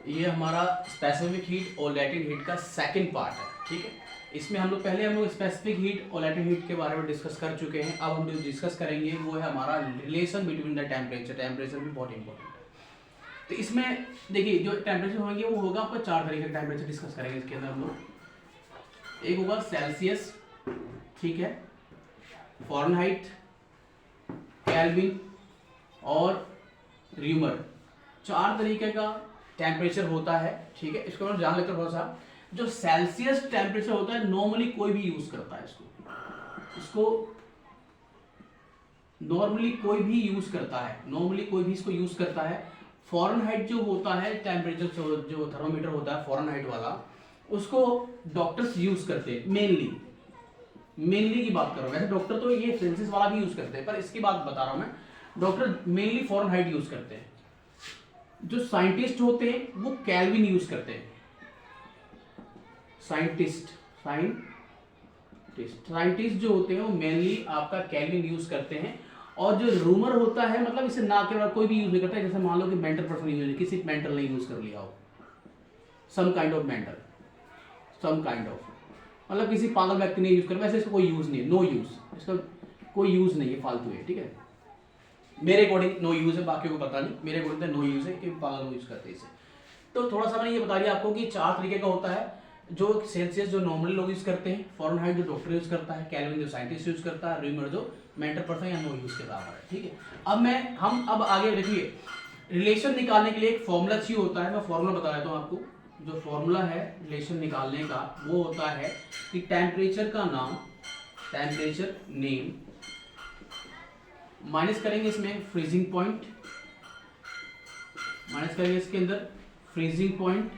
ये हमारा specific heat और लैटेंट हीट का सेकंड पार्ट है, ठीक है। इसमें हम लोग स्पेसिफिक हीट और लैटेंट हीट के बारे में डिस्कस कर चुके हैं। अब हम जो डिस्कस करेंगे वो है हमारा relation between the temperature. Temperature भी बहुत इंपॉर्टेंट है। तो इसमें देखिए जो टेम्परेचर होंगे वो होगा, आपको 4 तरीके का टेम्परेचर डिस्कस करेंगे इसके अंदर हम लोग। एक होगा सेल्सियस, ठीक है, फ़ारेनहाइट, केल्विन और र्यूमर। 4 तरीके का टेम्परेचर होता है, ठीक है। इसको हम जान लेते हैं थोड़ा सा। जो सेल्सियस टेम्परेचर होता है नॉर्मली कोई भी यूज करता है इसको नॉर्मली कोई भी यूज करता है, इसको यूज करता है। फ़ारेनहाइट जो होता है टेम्परेचर, जो थर्मोमीटर होता है फ़ारेनहाइट वाला, उसको डॉक्टर्स यूज करते हैं मेनली की बात कर रहा हूँ। वैसे डॉक्टर तो ये सेल्सियस वाला भी यूज करते हैं, पर इसकी बात बता रहा हूँ मैं। डॉक्टर मेनली फ़ारेनहाइट यूज करते हैं। जो साइंटिस्ट होते हैं वो केल्विन यूज करते हैं। साइंटिस्ट जो होते हैं वो मेनली आपका केल्विन यूज करते हैं। और जो रूमर होता है, मतलब इसे ना केवल कोई भी यूज नहीं करता है। जैसे मान लो कि मेंटल पर्सन यूज, किसी मेंटल ने यूज कर लिया हो, सम काइंड ऑफ मतलब किसी पागल व्यक्ति ने यूज कर, वैसे इसका कोई यूज नहीं है, नो यूज, इसका कोई यूज नहीं है, फालतू है, ठीक है। मेरे अकॉर्डिंग नो यूज है, बाकी को पता नहीं, मेरे अकॉर्डिंग नो यूज है कि पागल यूज करते हैं इसे। तो थोड़ा सा मैंने ये बता दिया आपको कि 4 तरीके का होता है। जो सेल्सियस जो नॉर्मली लोग यूज करते हैं, फ़ारेनहाइट जो डॉक्टर यूज करता है, केल्विन जो साइंटिस्ट यूज करता है, र्यूमर जो मेंटल पर्सन या नो यूज के बराबर है, ठीक है। अब आगे देखिए, रिलेशन निकालने के लिए एक फॉर्मूला चाहिए होता है। मैं फॉर्मूला बता देता हूँ आपको। जो फॉर्मूला है रिलेशन निकालने का वो होता है कि टेम्परेचर का नाम, टेम्परेचर नेम, माइनस करेंगे इसमें फ्रीजिंग पॉइंट, माइनस करेंगे इसके अंदर फ्रीजिंग पॉइंट,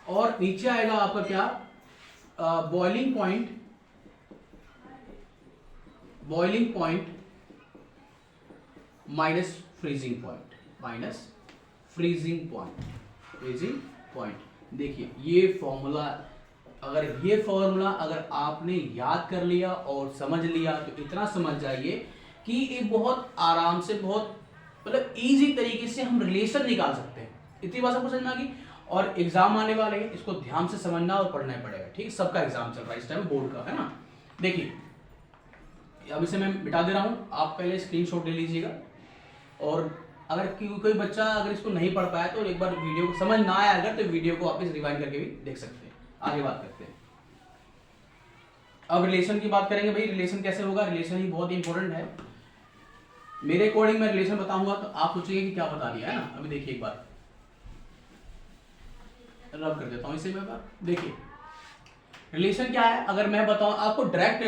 और नीचे आएगा आपका क्या, boiling point minus freezing point. देखिए ये फॉर्मूला अगर आपने याद कर लिया और समझ लिया तो इतना समझ जाइए कि ये बहुत आराम से, बहुत मतलब इजी तरीके से हम रिलेशन निकाल सकते हैं। इतनी बात आपको समझ में आ गई। और एग्जाम आने वाले हैं, इसको ध्यान से समझना और पढ़ना पड़ेगा, ठीक है। सबका एग्जाम चल रहा है इस टाइम, बोर्ड का, है ना। देखिए अब इसे मैं मिटा दे रहा हूं, आप पहले स्क्रीनशॉट ले लीजिएगा। और अगर कोई बच्चा अगर इसको नहीं पढ़ पाया तो एक बार वीडियो को समझ ना आया अगर, तो वीडियो को वापस रिवाइंड करके भी देख सकते हैं। आगे बात करते हैं। अब रिलेशन की बात करेंगे। भाई रिलेशन कैसे होगा, रिलेशन ही बहुत इंपॉर्टेंट है। मेरे अकॉर्डिंग मैं रिलेशन बताऊंगा तो आप सोचेंगे कि क्या बता दिया, है ना। अभी देखिए एक बार रब कर देता हूं इसे मैं। देखिए रिलेशन क्या है, अगर मैं बताऊं आपको, डायरेक्ट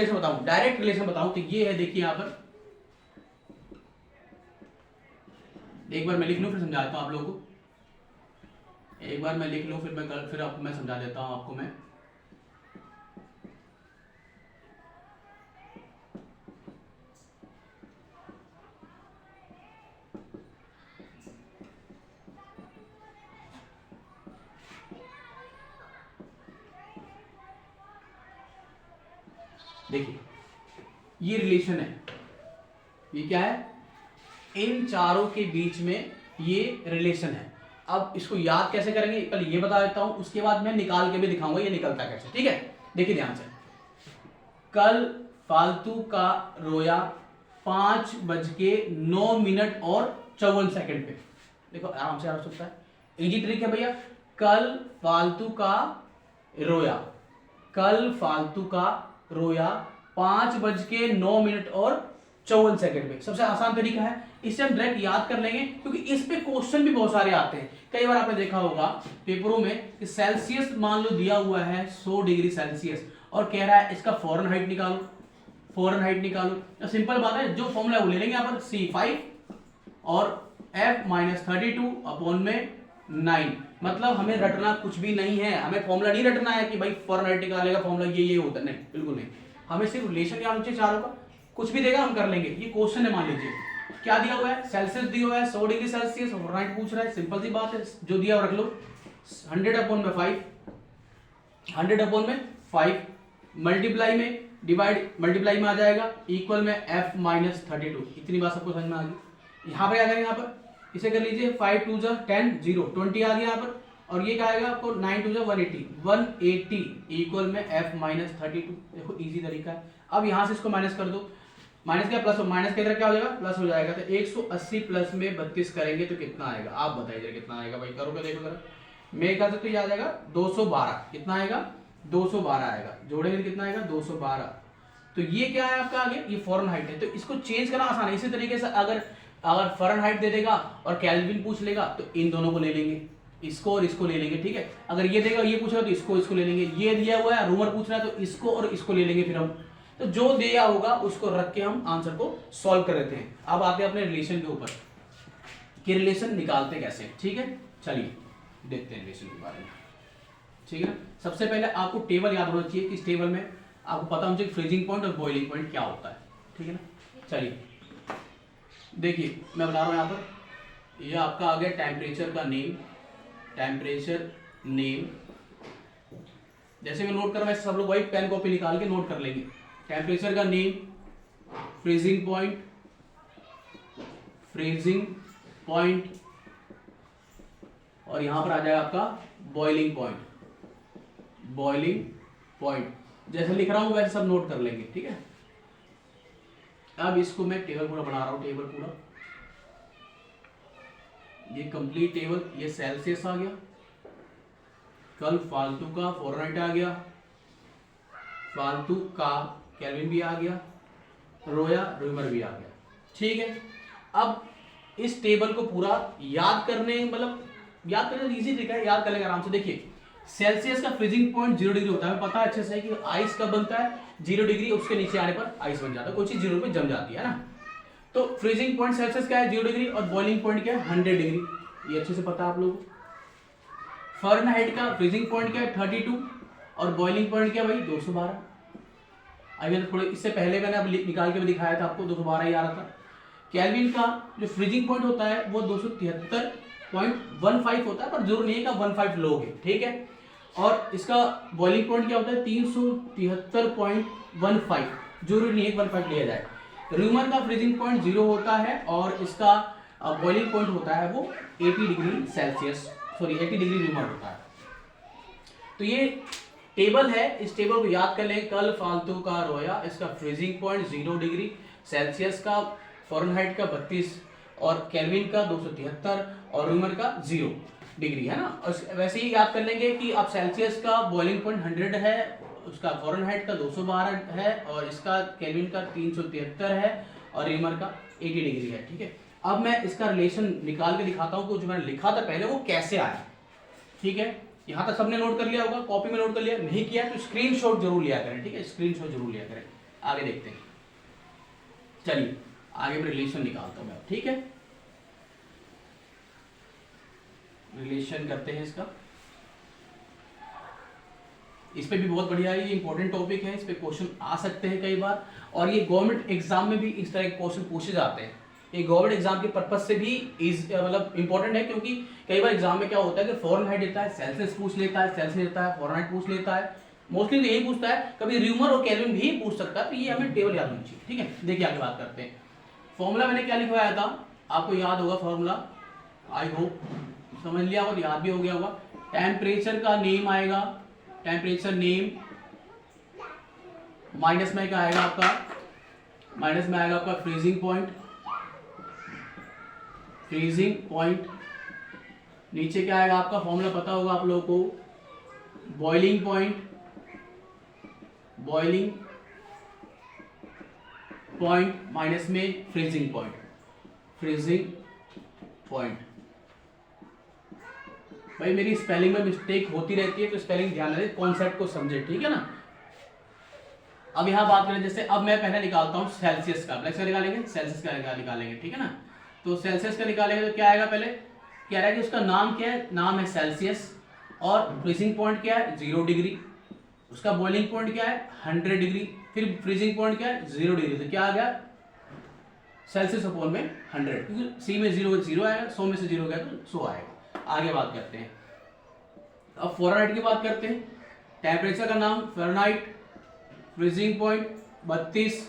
रिलेशन बताऊं तो ये है। देखिए यहां पर एक बार मैं लिख लूं फिर समझा देता हूं आप लोगों को। एक बार मैं लिख लूं फिर आपको मैं समझा देता हूं आपको मैं। देखिए ये रिलेशन है, ये क्या है, इन चारों के बीच में ये रिलेशन है। अब इसको याद कैसे करेंगे पहले ये बता देता हूं, उसके बाद मैं निकाल के भी दिखाऊंगा ये निकलता कैसे, ठीक है। देखिए ध्यान से, कल फालतू का रोया 5:09 और 54 सेकंड पे। देखो आराम से आ सकता है, इजी ट्रिक है भैया। कल फालतू का रोया 5:09 और 54 सेकंड पे। सबसे आसान तरीका है, इससे हम डायरेक्ट याद कर लेंगे, क्योंकि इस पे क्वेश्चन भी बहुत सारे आते हैं। कई बार आपने देखा होगा पेपरों में कि सेल्सियस मान लो दिया हुआ है 100 डिग्री सेल्सियस और कह रहा है इसका फ़ारेनहाइट निकालो। सिंपल बात है, जो फॉर्मूला वो ले लेंगे यहाँ पर C5 और F-32/9। मतलब हमें रटना कुछ भी नहीं है, हमें फॉर्मूला नहीं रटना है कि भाई फ़ारेनहाइट निकालेगा फॉर्मूला ये होता है, नहीं बिल्कुल नहीं। हमें सिर्फ रिलेशन याद होना चाहिए चारों का, कुछ भी देगा हम कर लेंगे। ये क्वेश्चन है, मान लीजिए क्या दिया हुआ है, सेल्सियस दिया हुआ है 100 डिग्री सेल्सियस, फ़ारेनहाइट पूछ रहा है। सिंपल सी बात है, जो दिया रख लो, 100/5 मल्टीप्लाई में आ जाएगा, इक्वल में F-32। इतनी बात सबको समझ में आ गई। यहाँ पर क्या करेंगे, यहाँ पर इसे कर लीजिए 5 2 जा 10 0 20 आ गया यहाँ पर। और ये क्या आएगा आपको 9 2 जा 180 इक्वल में f माइनस 32। देखो इजी तरीका है। अब यहाँ से इसको माइनस कर दो, माइनस क्या प्लस, माइनस के इधर क्या हो जाएगा प्लस हो जाएगा। तो 180 प्लस में 32 करेंगे तो कितना आएगा, आप बताइए जरा कितना आएगा भाई, करोगे देखो जरा। मेरे ख्याल से तो ये आ जाएगा 212। कितना आएगा 212 आएगा, जोड़ेंगे कितना आएगा 212। तो ये क्या है आपका आगे, ये फ़ारेनहाइट है। तो इसको चेंज करना आसान है। इसी तरीके से अगर फ़ारेनहाइट दे देगा और केल्विन पूछ लेगा तो इन दोनों को ले लेंगे, इसको और इसको ले लेंगे, ठीक है। अगर ये देगा ये पूछेगा तो इसको ले लेंगे। ये दिया हुआ है रूमर पूछ रहा है तो इसको और इसको ले लेंगे फिर हम। तो जो दिया होगा उसको रख के हम आंसर को सॉल्व कर देते हैं। अब आते हैं अपने रिलेशन के ऊपर कि रिलेशन निकालते कैसे, ठीक है। चलिए देखते हैं रिलेशन के बारे में, ठीक है ना। सबसे पहले आपको टेबल याद होना चाहिए कि इस टेबल में आपको पता होना चाहिए फ्रीजिंग पॉइंट और बॉइलिंग पॉइंट क्या होता है, ठीक है ना। चलिए देखिए मैं बता रहा हूँ यहाँ पर, यह आपका आ गया टेम्परेचर का नेम, टेम्परेचर नेम। जैसे मैं नोट कर रहा हूँ सब लोग वही पेन कॉपी निकाल के नोट कर लेंगे। टेम्परेचर का name, freezing point, freezing point, और यहां पर आ जाएगा आपका बॉइलिंग पॉइंट, बॉइलिंग पॉइंट। जैसे लिख रहा हूं वैसे सब नोट कर लेंगे, ठीक है। अब इसको मैं टेबल पूरा बना रहा हूं, टेबल पूरा, ये कंप्लीट टेबल। ये सेल्सियस आ गया, कल फालतू का फ़ारेनहाइट आ गया, फालतू का केल्विन भी आ गया, रोया रूमर भी आ गया, ठीक है। अब इस टेबल को पूरा याद करने, मतलब याद करने इजी तरीका है, याद कर लेंगे आराम से। देखिए सेल्सियस का फ्रीजिंग पॉइंट 0 डिग्री होता है, पता है अच्छे से कि आइस कब बनता है 0 डिग्री, उसके नीचे आने पर आइस बन जाता है, कोई चीज 0 पे जम जाती है ना। तो फ्रीजिंग पॉइंट सेल्सियस क्या है 0 डिग्री, और बॉइलिंग पॉइंट क्या है 100 डिग्री, ये अच्छे से पता है आप लोगों को। फ़ारेनहाइट का फ्रीजिंग पॉइंट क्या है 32 और बॉइलिंग पॉइंट क्या भाई 212। अभी तो थोड़े इससे पहले मैंने अब निकाल के भी दिखाया था आपको, 212 ही आ रहा था। केल्विन का जो फ्रीजिंग पॉइंट होता है वो 273.15 होता है, पर जरूर नहीं है कि 15 लोगे, ठीक है। और इसका बॉइलिंग पॉइंट क्या होता है 373.15, जरूरी नहीं है 15 लिया जाए। रूमर का फ्रीजिंग पॉइंट 0 होता है और इसका बॉइलिंग पॉइंट होता है वो 80 degree Celsius, sorry 80 degree rumour होता है। तो ये टेबल है, इस टेबल को याद कर लें। कल फालतू का रोया, इसका फ्रीजिंग पॉइंट 0 डिग्री सेल्सियस का, फ़ारेनहाइट का 32 और केल्विन का 273 और रूमर का 0 डिग्री है ना। और वैसे ही याद कर लेंगे कि अब सेल्सियस का बॉइलिंग पॉइंट 100 है, उसका फ़ारेनहाइट का 212 है और इसका केल्विन का 373 है और रूमर का 80 डिग्री है, ठीक है। अब मैं इसका रिलेशन निकाल के दिखाता हूँ कि जो मैंने लिखा था पहले वो कैसे आया, ठीक है। यहाँ तक सबने नोट कर लिया होगा, कॉपी में नोट कर लिया, नहीं किया तो स्क्रीनशॉट जरूर लिया करें, ठीक है, स्क्रीनशॉट जरूर लिया करें। आगे देखते हैं, चलिए आगे मैं रिलेशन निकालता हूं मैं, ठीक है। रिलेशन करते हैं इसका, इस पे भी बहुत बढ़िया है, ये इंपॉर्टेंट टॉपिक है, इस पे क्वेश्चन आ सकते हैं कई बार, और ये गवर्नमेंट एग्जाम में भी इस तरह के क्वेश्चन पूछे जाते हैं। ये गवर्नमेंट एग्जाम के पर्पज से भी मतलब इंपॉर्टेंट है, क्योंकि कई बार एग्जाम में क्या होता है कि फ़ारेनहाइट देता है, सेल्सियस पूछ लेता है, सेल्सियस देता है, फ़ारेनहाइट पूछ लेता है, मोस्टली तो यही पूछता है, कभी रूमर और केल्विन भी पूछ सकता है। तो ये हमें टेबल याद होनी चाहिए, ठीक है। देखिए आगे बात करते हैं। फॉर्मूला मैंने क्या लिखवाया था, आपको याद होगा फॉर्मूला, आई होप समझ लिया और याद भी हो गया होगा। टेम्परेचर का नेम आएगा, टेम्परेचर नेम, माइनस में क्या आएगा आपका, माइनस में आएगा आपका फ्रीजिंग पॉइंट, फ्रीजिंग पॉइंट, नीचे क्या आएगा आपका, फॉर्मूला पता होगा आप लोगों को, boiling point, boiling point minus में फ्रीजिंग पॉइंट, फ्रीजिंग पॉइंट। भाई मेरी स्पेलिंग में मिस्टेक होती रहती है तो स्पेलिंग ध्यान रखें, कॉन्सेप्ट को समझे, ठीक है ना। अब यहां बात करें, जैसे अब मैं पहले निकालता हूं सेल्सियस का, ब्लैक से निकालेंगे, सेल्सियस का निकालेंगे, ठीक है ना। तो सेल्सियस का निकालेंगे तो क्या आएगा, पहले क्या है कि उसका नाम क्या है, नाम है सेल्सियस, और फ्रीजिंग पॉइंट क्या है 0 डिग्री, उसका बॉइलिंग पॉइंट क्या है 100 डिग्री, फिर फ्रीजिंग पॉइंट क्या है 0 डिग्री। तो क्या आ गया सेल्सियस अपॉन में 100, क्योंकि सी में 0 आएगा, 100 में से 0 गया तो 100 आएगा। आगे बात करते हैं, अब फ़ारेनहाइट की बात करते हैं। टेम्परेचर का नाम फ़ारेनहाइट, फ्रीजिंग पॉइंट 32,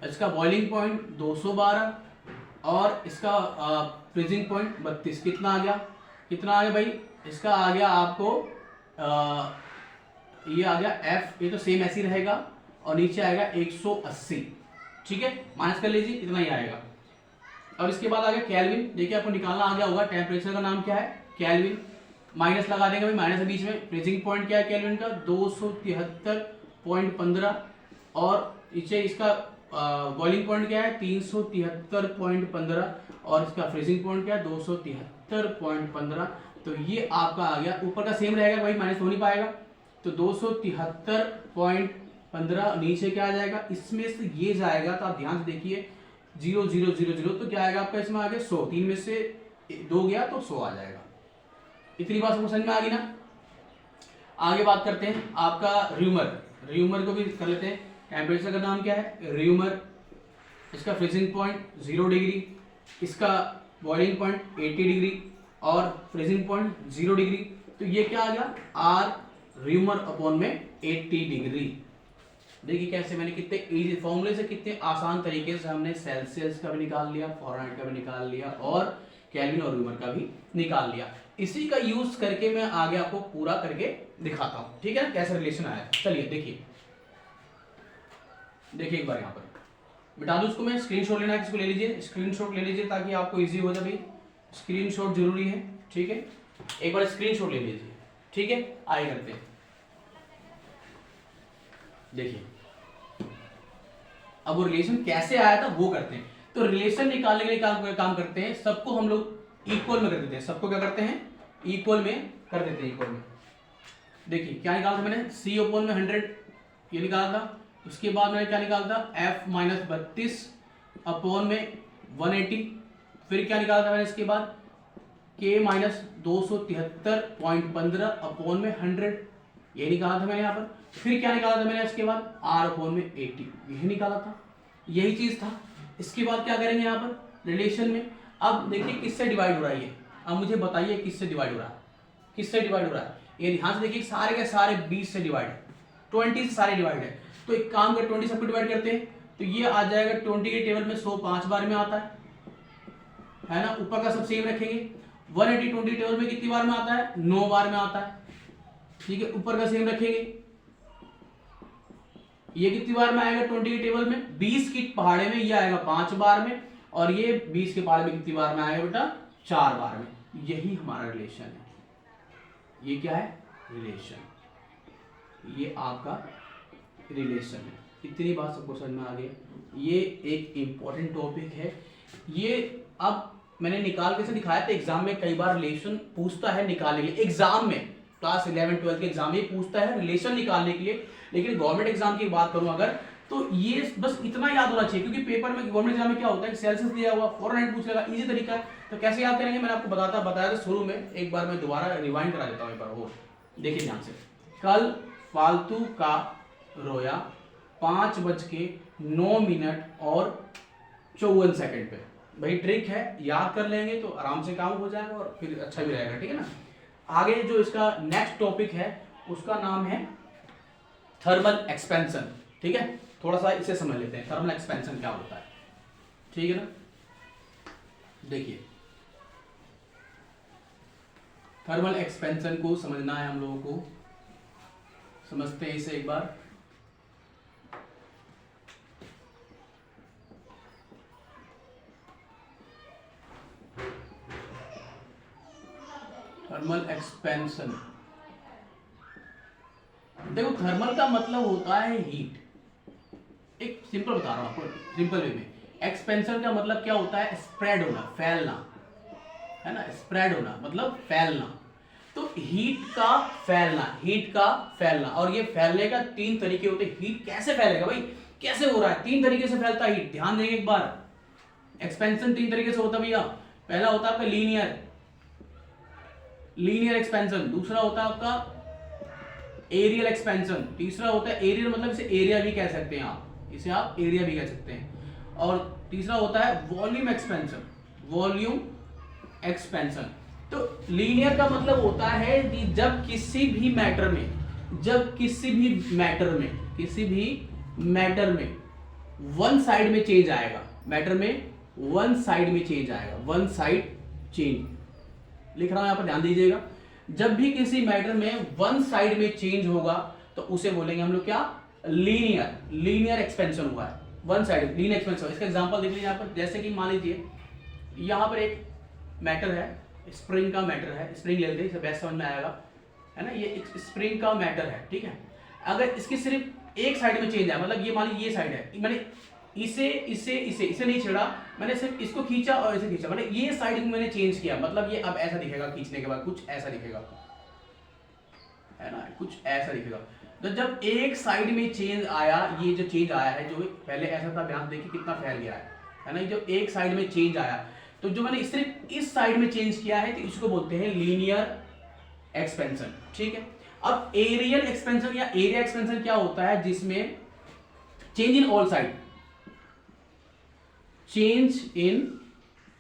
इसका बॉइलिंग पॉइंट 212 और इसका फ्रीजिंग पॉइंट 32, कितना आ गया, कितना आ गया भाई, इसका आ गया आपको ये आ गया F, ये तो सेम ऐसे ही रहेगा, और नीचे आएगा 180, ठीक है, माइनस कर लीजिए, इतना ही आएगा। अब इसके बाद आ गया केल्विन, देखिए आपको निकालना आ गया होगा, टेम्परेचर का नाम क्या है केल्विन, माइनस लगा देंगे भाई, माइनस के बीच में, फ्रीजिंग पॉइंट क्या है केल्विन का 273.15, और नीचे इसका बॉइलिंग पॉइंट क्या है 373.15, और इसका फ्रीजिंग पॉइंट क्या है 273.15। तो ये आपका आ गया, ऊपर का सेम रहेगा भाई, माइनस हो नहीं पाएगा, तो 273.15, नीचे क्या आ जाएगा, इसमें से ये जाएगा, तो आप ध्यान से देखिए 0 0 0 0, तो क्या आएगा आपका इसमें आ गया 100, 3 में से 2 गया तो 100 आ जाएगा। इतनी बात समझ में आ गई ना। आगे बात करते हैं आपका र्यूमर, र्यूमर को भी कर लेते हैं। टेम्परेचर का नाम क्या है र्यूमर, इसका फ्रीजिंग पॉइंट 0 डिग्री, इसका बॉइलिंग पॉइंट 80 डिग्री और फ्रीजिंग पॉइंट 0 डिग्री, तो ये क्या आ गया आर र्यूमर अपॉन में 80 डिग्री। देखिए कैसे मैंने कितने इजी फॉर्मूले से कितने आसान तरीके से हमने सेल्सियस का भी निकाल लिया, फ़ारेनहाइट का भी निकाल लिया और केल्विन और र्यूमर का भी निकाल लिया। इसी का यूज करके मैं आगे आपको पूरा करके दिखाता हूं, ठीक है ना, कैसे रिलेशन आया। चलिए देखिए, देखिए एक बार यहाँ पर मिटा दूं उसको, मैं स्क्रीनशॉट लेना है, किसको ले लीजिए, स्क्रीनशॉट ले लीजिए ताकि आपको इजी हो जाए भाई, स्क्रीनशॉट जरूरी है, ठीक है, एक बार स्क्रीनशॉट ले लीजिए, ठीक है। आगे करते हैं, देखिए अब वो रिलेशन कैसे आया था वो करते हैं। तो रिलेशन निकालने के लिए काम करते हैं, सबको हम लोग इक्वल में कर देते हैं, सबको क्या करते हैं इक्वल में कर देते हैं, इक्वल में। देखिए क्या निकाला था मैंने, C ओपन में 100 ये निकाला था, उसके बाद मैंने क्या निकाला था F माइनस 32 अपॉन में 180, फिर क्या निकाला था मैंने इसके बाद K माइनस 273.15 अपॉन में 100, ये निकाला था मैंने यहाँ पर। फिर क्या निकाला था मैंने इसके बाद R अपॉन में 80, यही निकाला था, यही चीज था। इसके बाद क्या करेंगे यहाँ पर रिलेशन में, अब देखिए किससे डिवाइड हो रहा है ये, अब मुझे बताइए किससे डिवाइड हो रहा है, किससे डिवाइड हो रहा है, ये ध्यान से देखिए, सारे के सारे 20 से डिवाइड है, 20 से सारे डिवाइड है। तो एक काम कर 20 सबको डिवाइड करते हैं, तो ये आ जाएगा 20 के टेबल में 100 5 बार में आता है ना, ऊपर का सब सेम रखेंगे। 180 20 टेबल में कितनी बार में आता है 9 बार में आता है, ठीक है, ऊपर का सेम रखेंगे। ये कितनी बार में आएगा 20 के टेबल में, 20 की पहाड़े में ये आएगा 5 बार में, और ये 20 के पहाड़े में कितनी बार में आएगा बेटा 4 बार में। यही हमारा रिलेशन है, ये क्या है रिलेशन, ये आपका रिलेशन है। इतनी बात सबको समझ में आ गई। ये एक इंपॉर्टेंट टॉपिक है, ये अब मैंने निकाल के से दिखाया था, एग्जाम में कई बार रिलेशन पूछता है निकालने के लिए, एग्जाम में क्लास 11 12 के एग्जाम में पूछता है रिलेशन निकालने के लिए। लेकिन गवर्नमेंट एग्जाम की बात करूं अगर, तो ये बस इतना याद होना चाहिए, क्योंकि पेपर में गवर्नमेंट एग्जाम में क्या होता है सेल्सियस दिया हुआ, फ़ारेनहाइट पूछ लेगा, इजी तरीका है। तो कैसे याद करेंगे मैंने आपको बताया था शुरू में, एक बार मैं दोबारा रिवाइंड करा देता हूँ एक बार और। देखिए ध्यान से, कल फालतू का रोया 5:09 और 54 सेकंड पे। भाई ट्रिक है, याद कर लेंगे तो आराम से काम हो जाएगा और फिर अच्छा भी रहेगा, ठीक है ना। आगे जो इसका नेक्स्ट टॉपिक है उसका नाम है थर्मल एक्सपेंशन, ठीक है, थोड़ा सा इसे समझ लेते हैं थर्मल एक्सपेंशन क्या होता है, ठीक है ना। देखिए थर्मल एक्सपेंशन को समझना है हम लोगों को, समझते हैं इसे एक बार। थर्मल एक्सपेंशन, देखो थर्मल का मतलब होता है हीट, एक सिंपल बता रहा हूं आपको सिंपल वे में। एक्सपेंशन का मतलब क्या होता है स्प्रेड होना, फैलना, है ना, स्प्रेड होना मतलब फैलना। तो हीट का फैलना, हीट का फैलना, और ये फैलने का 3 तरीके होते हैं। हीट कैसे फैलेगा भाई, कैसे हो रहा है, 3 तरीके से फैलता है हीट, ध्यान देंगे एक बार। एक्सपेंशन 3 तरीके से होता है भैया, पहला होता है आपका लीनियर एक्सपेंशन, दूसरा होता है आपका एरियल एक्सपेंशन, तीसरा होता है एरियल मतलब इसे एरिया भी कह सकते हैं आप, इसे आप एरिया भी कह सकते हैं, और तीसरा होता है वॉल्यूम एक्सपेंशन, वॉल्यूम एक्सपेंशन। तो लीनियर का मतलब होता है कि जब किसी भी मैटर में वन साइड में चेंज आएगा, मैटर में वन साइड में चेंज आएगा, वन साइड चेंज लिख रहा हूं, यहां पर ध्यान दीजिएगा। जब भी किसी मैटर में वन साइड में चेंज होगा तो उसे बोलेंगे हम लोग क्या, लीनियर एक्सपेंशन हुआ है, वन साइड लीनियर एक्सपेंशन। इसका एग्जांपल देख लीजिए यहाँ पर, जैसे कि मान लीजिए यहाँ पर एक मैटर है, स्प्रिंग का मैटर है, स्प्रिंग ले लेते हैं, इसे बेस्ट समझ में आएगा, है ना। ये एक स्प्रिंग का मैटर है, ठीक है। अगर इसकी सिर्फ एक साइड में चेंज है, मतलब ये मान लीजिए ये साइड है, मैंने इसे नहीं छेड़ा, मैंने सिर्फ इसको खींचा और इसे खींचा, मैंने ये साइड मैंने चेंज किया, मतलब ये अब ऐसा दिखेगा, खींचने के बाद कुछ ऐसा दिखेगा, है ना, कुछ ऐसा दिखेगा। तो जब एक साइड में चेंज आया, ये जो चेंज आया है, जो पहले ऐसा था, ध्यान देखिए कितना फैल गया है ना। जो एक साइड में चेंज आया, तो जो मैंने सिर्फ इस साइड में चेंज किया है, तो इसको बोलते हैं लीनियर एक्सपेंशन, ठीक है। अब एरियल एक्सपेंशन या एरिया एक्सपेंशन क्या होता है, जिसमें change in all side, change in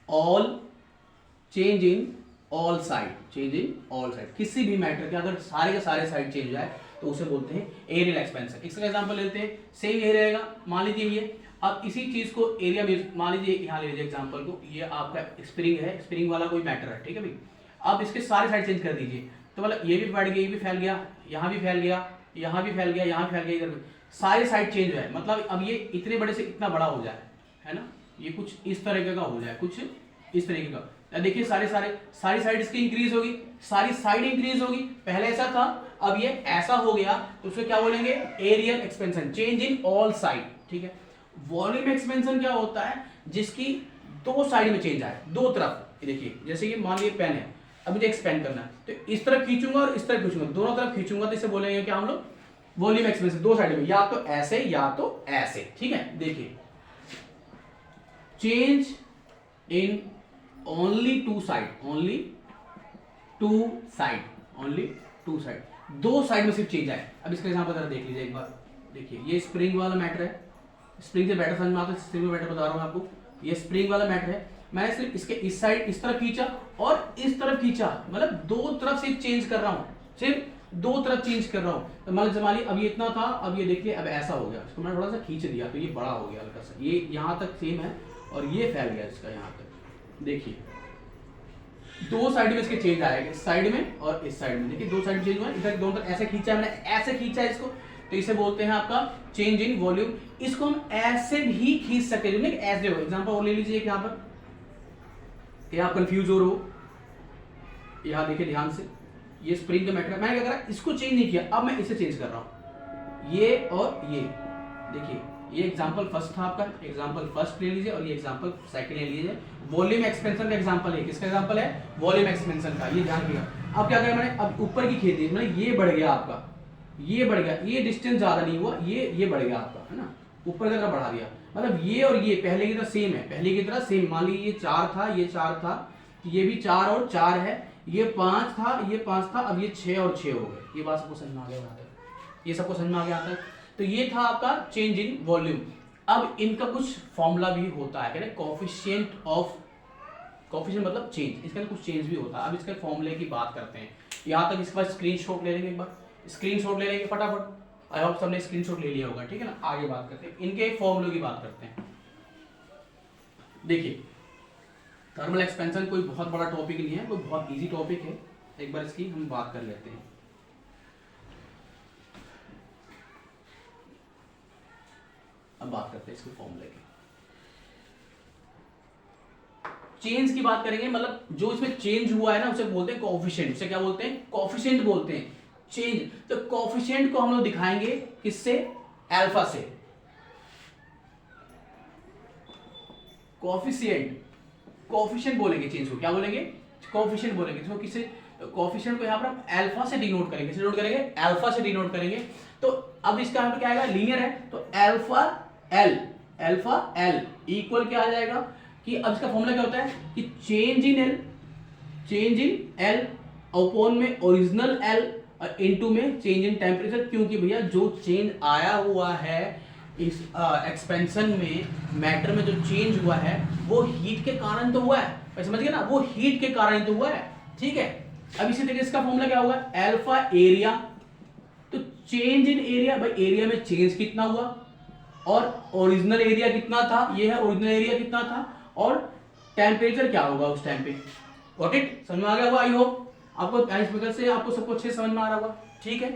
all side, किसी भी मैटर के अगर सारे के सारे साइड चेंज जाए तो उसे बोलते हैं एरियल एक्सपेंशन। इसका एग्जांपल लेते हैं, सेम ये रहेगा, मान लीजिए ये, अब इसी चीज को एरिया में, मान लीजिए यहाँ ले लीजिए एग्जांपल को, ये आपका स्प्रिंग है, स्प्रिंग वाला कोई मैटर है, ठीक है भाई। अब इसके सारे साइड चेंज कर दीजिए, तो मतलब ये भी बढ़ गया, ये भी फैल गया, यहाँ भी फैल गया, यहाँ भी फैल गया, यहाँ भी फैल गया, इधर भी सारे साइड चेंज है, मतलब अब ये इतने बड़े से इतना बड़ा हो जाए, है ना, ये कुछ इस तरीके का हो जाए, कुछ इस तरीके का। देखिए सारी साइड इसकी इंक्रीज होगी, सारी साइड इंक्रीज होगी, पहले ऐसा था, अब ये ऐसा हो गया, तो उसको क्या बोलेंगे, aerial expansion, change in all side, ठीक है। वॉल्यूम एक्सपेंशन क्या होता है, जिसकी दो साइड में चेंज आए, दो तरफ। देखिए जैसे कि मान लीजिए पेन है, अब मुझे एक्सपेंड करना है, तो इस तरफ खींचूंगा और इस तरफ खींचूंगा, दोनों तरफ खींचूंगा, तो इसे बोलेंगे क्या हम लोग, वॉल्यूम एक्सपेंशन, दो साइड में, या तो ऐसे या तो ऐसे, ठीक है। देखिए change in only two side, दो साइड में सिर्फ चेंज आए। अब इसका एग्जांपल जरा देख लीजिए एक बार, देखिए ये स्प्रिंग वाला मैटर है, स्प्रिंग से बैटर समझ में आता है, स्प्रिंग में बैटर बता रहा हूं आपको, ये स्प्रिंग वाला मैटर है, मैंने सिर्फ इसके इस साइड इस तरफ खींचा और इस तरफ खींचा, मतलब दो तरफ से चेंज कर रहा हूं, सिर्फ दो तरफ चेंज कर रहा हूं। तो मान लीजिए अब ये इतना था, अब ये देखिए अब ऐसा हो गया, इसको मैंने थोड़ा सा खींच दिया, तो ये बड़ा हो गया हल्का सा, ये यहाँ तक सेम है और ये फैल गया इसका यहाँ तक। देखिए दो साइड में इसके चेंज आएगा, इस साइड में और इस साइड में, देखिए दो साइड में चेंज हुआ, इधर दोनों तरफ ऐसे खींचा, मैंने ऐसे खींचा इसको, तो इसे बोलते हैं आपका चेंज इन वॉल्यूम। इसको हम ऐसे भी खींच सकते हैं, ऐसे हो। एग्जांपल और ले लीजिए यहाँ पर, ये आप कंफ्यूज हो रहे हो, यहाँ देखिए ध्यान से, ये स्प्रिंग का मैटर है, मैंने क्या करा, इसको चेंज नहीं किया, अब मैं इसे चेंज कर रहा हूं, ये और ये। देखिए ये एग्जांपल फर्स्ट था आपका, एग्जांपल फर्स्ट ले लीजिए और ये एग्जांपल सेकंड ले लीजिए। वॉल्यूम एक्सपेंशन का एग्जांपल है, किसका एग्जांपल है, वॉल्यूम एक्सपेंशन का, ये ध्यान रखिएगा। अब क्या करें मैंने, अब ऊपर की खेती मैंने, ये बढ़ गया आपका, ये बढ़ गया, ये डिस्टेंस ज्यादा नहीं हुआ, ये बढ़ गया आपका, है ना, ऊपर की तरफ बढ़ा दिया, मतलब ये और ये पहले की तरह सेम है, पहले की तरह सेम। मान लीजिए ये 4 था, ये 4 था, ये भी 4 और 4 है, ये 5 था, ये 5 था, अब ये 6 और 6 हो गए। ये बात सबको समझ में आ गया यहाँ तक, ये सबको समझ में आ गया आता है। तो ये था आपका चेंज इन वॉल्यूम। अब इनका कुछ फॉर्मूला भी होता है, कोएफिशिएंट ऑफ, कोएफिशिएंट मतलब चेंज, इसका कुछ चेंज भी होता है। अब इसके फॉर्मूले की बात करते हैं, यहाँ तक इसके बाद स्क्रीनशॉट ले लेंगे, एक बार स्क्रीनशॉट ले लेंगे फटाफट। आई होप सबने स्क्रीनशॉट ले लिया होगा, ठीक है ना। आगे बात करते हैं, इनके फॉर्मूले की बात करते हैं। देखिए थर्मल एक्सपेंशन कोई बहुत बड़ा टॉपिक नहीं है, कोई बहुत इजी टॉपिक है, एक बार इसकी हम बात कर लेते हैं। अब बात करते हैं इसके फॉर्मूले की, चेंज की बात करेंगे, मतलब जो इसमें चेंज हुआ है ना उसे बोलते हैं कोएफिशिएंट। उसे क्या बोलते हैं, कोएफिशिएंट बोलते हैं चेंज। तो कोएफिशिएंट को हम लोग दिखाएंगे किससे, अल्फा से। कोएफिशिएंट बोलेंगे चेंज को, क्या बोलेंगे, कोएफिशिएंट बोलेंगे। इसको किससे, कोएफिशिएंट को यहाँ पर हम अल्फा से डिनोट करेंगे, किससे डिनोट करेंगे, अल्फा से डिनोट करेंगे। तो अब इसका यहाँ पर क्या आएगा, लीनियर है, तो अल्फा एल इक्वल क्या आ जाएगा कि अब इसका फॉर्मूला क्या होता है कि चेंज इन एल अपॉन में ओरिजिनल एल और इनटू में चेंज इन टेम्परेचर। क्योंकि भैया जो चेंज आया हुआ है इस एक्सपेंशन में, मैटर में जो चेंज हुआ है वो हीट के कारण तो हुआ है, समझ गए ना, वो हीट के कारण तो हुआ है, ठीक है। अब इसी तरीके इसका फॉर्मूला क्या होगा, अल्फा एरिया, तो चेंज इन एरिया, भाई एरिया में चेंज कितना हुआ और ओरिजिनल एरिया कितना था, ये है ओरिजिनल एरिया कितना था, और टेम्परेचर क्या होगा उस टाइम पे, गॉट इट? समझ में आ गया होगा आई होप आपको, इस वजह से आपको सब कुछ समझ में आ रहा होगा, ठीक है।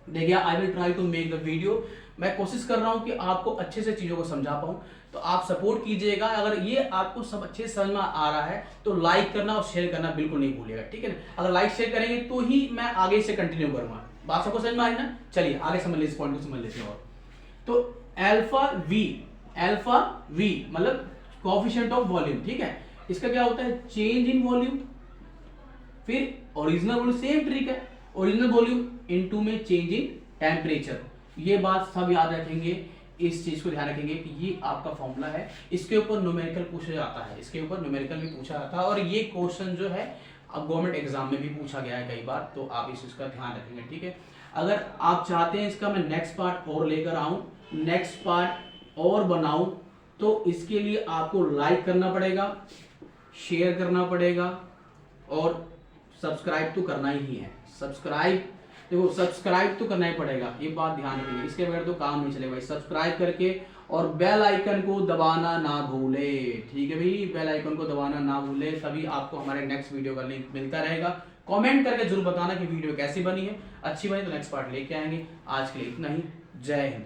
देखिए I will try to make the video, मैं कोशिश कर रहा हूं कि आपको अच्छे से चीजों को समझा पाऊं, तो आप सपोर्ट कीजिएगा। अगर ये आपको सब अच्छे से समझ में आ रहा है तो लाइक करना और शेयर करना बिल्कुल नहीं भूलिएगा, ठीक है ना। अगर लाइक शेयर करेंगे तो ही मैं आगे से कंटिन्यू करूंगा। बात सबको समझ में आई ना? चलिए आगे समझ लीजिए, इस पॉइंट को समझ लेते हैं। और तो अल्फा वी मतलब कोएफिशिएंट ऑफ वॉल्यूम, ठीक है। इसका क्या होता है? चेंज इन वॉल्यूम, फिर ओरिजिनल वॉल्यूम, सेम ट्रिक है, ओरिजिनल वॉल्यूम इनटू में चेंज इन टेम्परेचर। ये बात सब याद रखेंगे, इस चीज को ध्यान रखेंगे कि ये आपका फॉर्मूला है। इसके ऊपर न्यूमेरिकल पूछा जाता है, इसके ऊपर न्यूमेरिकल भी पूछा जाता है, और ये क्वेश्चन जो है अब गवर्नमेंट एग्जाम में भी पूछा गया है कई बार, तो आप इस चीज का ध्यान रखेंगे, ठीक है। अगर आप चाहते हैं इसका मैं नेक्स्ट पार्ट और लेकर आऊं, नेक्स्ट पार्ट और बनाऊं, तो इसके लिए आपको लाइक करना पड़ेगा, शेयर करना पड़ेगा और सब्सक्राइब तो करना ही है। सब्सक्राइब, देखो सब्सक्राइब तो करना ही पड़ेगा, ये बात ध्यान रखिए, इसके बगैर तो काम नहीं चलेगा भाई। सब्सक्राइब करके और बेल आइकन को दबाना ना भूले, ठीक है भाई, बेल आइकन को दबाना ना भूले, तभी आपको हमारे नेक्स्ट वीडियो का लिंक मिलता रहेगा। कमेंट करके जरूर बताना कि वीडियो कैसी बनी है, अच्छी बनी तो नेक्स्ट पार्ट लेके आएंगे। आज के लिए इतना ही, जय हिंद।